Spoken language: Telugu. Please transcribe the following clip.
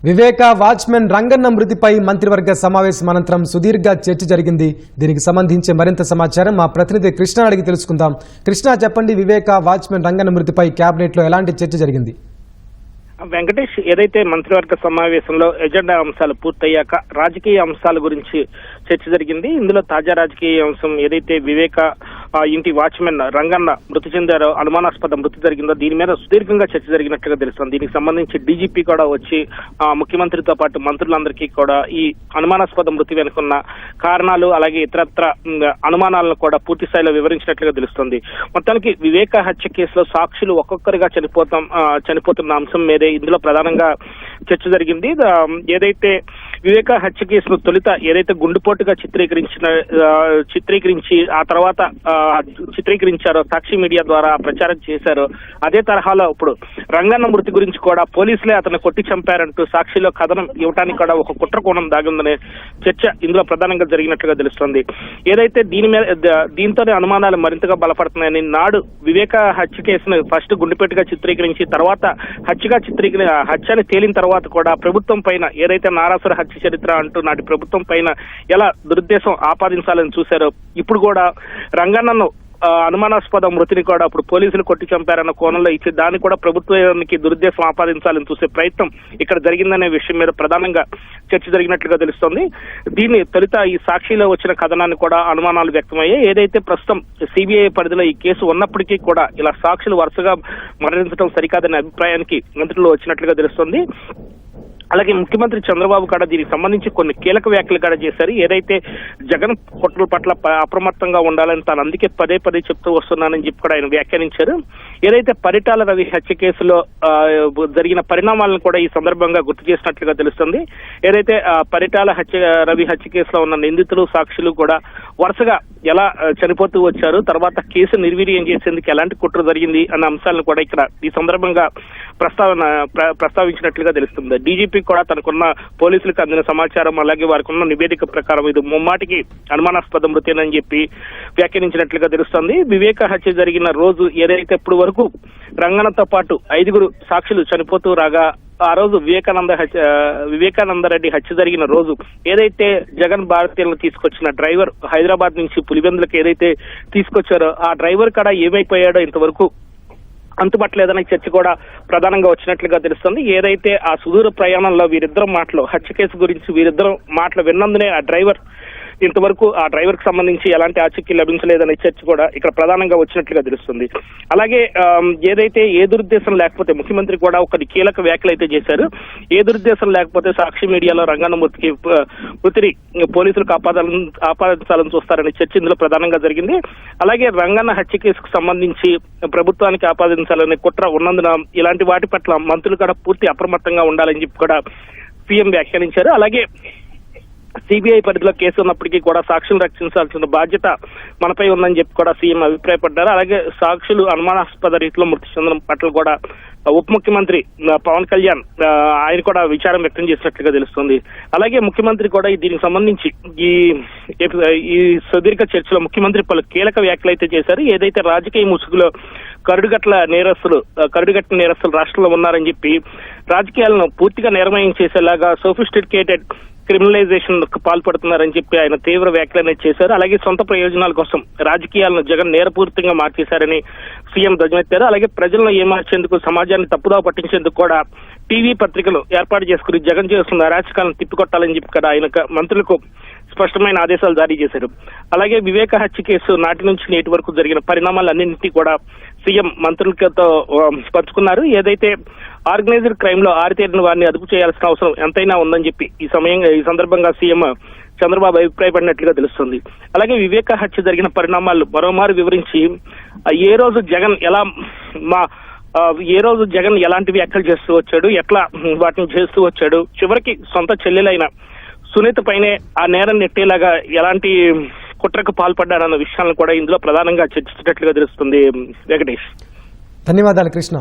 వివేక వాచ్మెన్ రంగన్న మృతిపై మంత్రివర్గ సమావేశం అనంతరం సుదీర్ఘ చర్చ జరిగింది. దీనికి సంబంధించి మరింత సమాచారం మా ప్రతినిధి కృష్ణ అడిగి తెలుసుకుందాం. కృష్ణ, చెప్పండి, వివేక వాచ్మెన్ రంగన్న మృతిపై కేబినెట్ లో ఎలాంటి చర్చ జరిగింది? వెంకటేష్, ఏదైతే మంత్రివర్గ సమావేశంలో ఎజెండా అంశాలు పూర్తయ్యాక రాజకీయ అంశాల గురించి చర్చ జరిగింది. ఇందులో తాజా రాజకీయ అంశం ఏదైతే వివేక ఇంటి వాచ్మెన్ రంగన్న మృతి చెందారో, అనుమానాస్పద మృతి జరిగిందో దీని మీద సుదీర్ఘంగా చర్చ జరిగినట్లుగా తెలుస్తుంది. దీనికి సంబంధించి డీజీపీ కూడా వచ్చి ముఖ్యమంత్రితో పాటు మంత్రులందరికీ కూడా ఈ అనుమానాస్పద మృతి వెనుకున్న కారణాలు అలాగే ఇతరత్ర అనుమానాలను కూడా పూర్తి స్థాయిలో వివరించినట్లుగా తెలుస్తుంది. మొత్తానికి వివేక హత్య కేసులో సాక్షులు ఒక్కొక్కరిగా చనిపోతున్న అంశం మీదే ఇందులో ప్రధానంగా చర్చ జరిగింది. ఏదైతే వివేక హత్య కేసును తొలుత ఏదైతే గుండుపోటుగా చిత్రీకరించి ఆ తర్వాత చిత్రీకరించారో, సాక్షి మీడియా ద్వారా ప్రచారం చేశారో, అదే తరహాలో ఇప్పుడు రంగన్న మృతి గురించి కూడా పోలీసులే అతను కొట్టి చంపారంటూ సాక్షిలో కథనం ఇవ్వడానికి కూడా ఒక కుట్ర కోణం దాగుందనే చర్చ ఇందులో ప్రధానంగా జరిగినట్లుగా తెలుస్తోంది. ఏదైతే దీంతోనే అనుమానాలు మరింతగా బలపడుతున్నాయని నాడు వివేక హత్య కేసును ఫస్ట్ గుండెపెట్టుగా చిత్రీకరించి తర్వాత హత్యని తేలిన తర్వాత కూడా ప్రభుత్వం పైన ఏదైతే నారాసుర హత్య చరిత్ర అంటూ నాటి ప్రభుత్వం పైన ఎలా దురుద్దేశం ఆపాదించాలని చూశారో, ఇప్పుడు కూడా రంగన్నను అనుమానాస్పద మృతిని కూడా ఇప్పుడు పోలీసులు కొట్టి చంపారన్న కోణంలో ఇచ్చి దాన్ని కూడా ప్రభుత్వానికి దురుద్దేశం ఆపాదించాలని చూసే ప్రయత్నం ఇక్కడ జరిగిందనే విషయం మీద ప్రధానంగా చర్చ జరిగినట్లుగా తెలుస్తోంది. దీన్ని తొలుత ఈ సాక్షిలో వచ్చిన కథనాన్ని కూడా అనుమానాలు వ్యక్తమయ్యాయి. ఏదైతే ప్రస్తుతం సిబిఐ పరిధిలో ఈ కేసు ఉన్నప్పటికీ కూడా ఇలా సాక్షులు వరుసగా మరణించడం సరికాదనే అభిప్రాయానికి మంత్రులు వచ్చినట్లుగా తెలుస్తోంది. అలాగే ముఖ్యమంత్రి చంద్రబాబు కూడా దీనికి సంబంధించి కొన్ని కీలక వ్యాఖ్యలు కూడా చేశారు. ఏదైతే జగన్ కుట్రల పట్ల అప్రమత్తంగా ఉండాలని తాను అందుకే పదే చెప్తూ వస్తున్నానని చెప్పి కూడా ఆయన వ్యాఖ్యానించారు. ఏదైతే పరిటాల రవి హత్య కేసులో జరిగిన పరిణామాలను కూడా ఈ సందర్భంగా గుర్తు చేసినట్లుగా తెలుస్తుంది. ఏదైతే పరిటాల రవి హత్య కేసులో ఉన్న నిందితులు, సాక్షులు కూడా వరుసగా ఎలా చనిపోతూ వచ్చారు, తర్వాత కేసు నిర్వీర్యం చేసేందుకు ఎలాంటి కుట్ర జరిగింది అన్న అంశాలను కూడా ఇక్కడ ఈ సందర్భంగా ప్రస్తావించినట్లుగా తెలుస్తుంది. డీజీపీ కూడా తనకున్న పోలీసులకు అందిన సమాచారం అలాగే వారికి ఉన్న నివేదిక ప్రకారం ఇది ముమ్మాటికి అనుమానాస్పద మృతేనని చెప్పి వ్యాఖ్యానించినట్లుగా తెలుస్తోంది. వివేక హత్య జరిగిన రోజు ఏదైతే ఇప్పుడు వరకు రంగన్నతో పాటు 5 సాక్షులు చనిపోతూ రాగా, ఆ రోజు వివేకానందరెడ్డి హత్య జరిగిన రోజు ఏదైతే జగన్ భారతీయులను తీసుకొచ్చిన డ్రైవర్ హైదరాబాద్ నుంచి పులివెందులకు ఏదైతే తీసుకొచ్చారో ఆ డ్రైవర్ కూడా ఏమైపోయాడో ఇంతవరకు అంతుపట్టలేదనే చర్చ కూడా ప్రధానంగా వచ్చినట్లుగా తెలుస్తుంది. ఏదైతే ఆ సుదూర ప్రయాణంలో వీరిద్దరం మాటలు హత్య కేసు గురించి వీరిద్దరం మాటలు విన్నందునే ఆ డ్రైవర్ ఇంతవరకు ఆ డ్రైవర్ కి సంబంధించి ఎలాంటి ఆచూకీ లభించలేదనే చర్చ కూడా ఇక్కడ ప్రధానంగా వచ్చినట్లుగా తెలుస్తుంది. అలాగే ఏదైతే ఏ దురుద్దేశం లేకపోతే ముఖ్యమంత్రి కూడా ఒక కీలక వ్యాఖ్యలు అయితే చేశారు. ఏ దురుద్దేశం లేకపోతే సాక్షి మీడియాలో రంగన్న మృతిని పోలీసులకు ఆపాదించాలని చూస్తారనే చర్చ ఇందులో ప్రధానంగా జరిగింది. అలాగే రంగన్న హత్య కేసుకు సంబంధించి ప్రభుత్వానికి ఆపాదించాలనే కుట్ర ఉన్నందున ఇలాంటి వాటి పట్ల మంత్రులు కూడా పూర్తి అప్రమత్తంగా ఉండాలని చెప్పి కూడా సీఎం వ్యాఖ్యానించారు. అలాగే సిబిఐ పరిధిలో కేసు ఉన్నప్పటికీ కూడా సాక్షులు రక్షించాల్సిన బాధ్యత మనపై ఉందని చెప్పి కూడా సీఎం అభిప్రాయపడ్డారు. అలాగే సాక్షులు అనుమానాస్పద రీతిలో మృతి చెందడం పట్ల కూడా ఉప ముఖ్యమంత్రి పవన్ కళ్యాణ్ ఆయన కూడా విచారం వ్యక్తం చేసినట్లుగా తెలుస్తుంది. అలాగే ముఖ్యమంత్రి కూడా దీనికి సంబంధించి ఈ సుదీర్ఘ చర్చలో ముఖ్యమంత్రి పలు కీలక వ్యాఖ్యలు అయితే చేశారు. ఏదైతే రాజకీయ ముసుగులో కరుడుగట్టిన నేరస్తులు రాష్ట్రంలో ఉన్నారని చెప్పి రాజకీయాలను పూర్తిగా నిర్మయం చేసేలాగా సోఫిస్టికేటెడ్ క్రిమినలైజేషన్ పాల్పడుతున్నారని చెప్పి ఆయన తీవ్ర వ్యాఖ్యలు చేశారు. అలాగే సొంత ప్రయోజనాల కోసం రాజకీయాలను జగన్ నేరపూరితంగా మార్చేశారని సీఎం ధ్వజమెత్తారు. అలాగే ప్రజలను ఏమార్చేందుకు, సమాజాన్ని తప్పుదోవ పట్టించేందుకు కూడా టీవీ పత్రికలు ఏర్పాటు చేసుకుని జగన్ చేస్తున్న అరాచకాలను తిప్పికొట్టాలని చెప్పి కూడా ఆయన మంత్రులకు స్పష్టమైన ఆదేశాలు జారీ చేశారు. అలాగే వివేక హత్య కేసు నాటి నుంచి నేటి వరకు జరిగిన పరిణామాలన్నింటినీ కూడా సీఎం మంత్రులతో పంచుకున్నారు. ఏదైతే ఆర్గనైజ్డ్ క్రైమ్ లో ఆరితేరిన వారిని అదుపు చేయాల్సిన అవసరం ఎంతైనా ఉందని చెప్పి ఈ సందర్భంగా సీఎం చంద్రబాబు అభిప్రాయపడినట్లుగా తెలుస్తుంది. అలాగే వివేక హత్య జరిగిన పరిణామాలు మరోమారు వివరించి ఏ రోజు జగన్ ఎలాంటి వ్యాఖ్యలు చేస్తూ వచ్చాడు, ఎట్లా వాటిని చేస్తూ వచ్చాడు, చివరికి సొంత చెల్లెలైన సునీత పైనే ఆ నేరం నెట్టేలాగా ఎలాంటి కుట్రకు పాల్పడ్డారన్న విషయాలను కూడా ఇందులో ప్రధానంగా చర్చించినట్లుగా తెలుస్తుంది. వెంకటేష్, ధన్యవాదాలు కృష్ణ.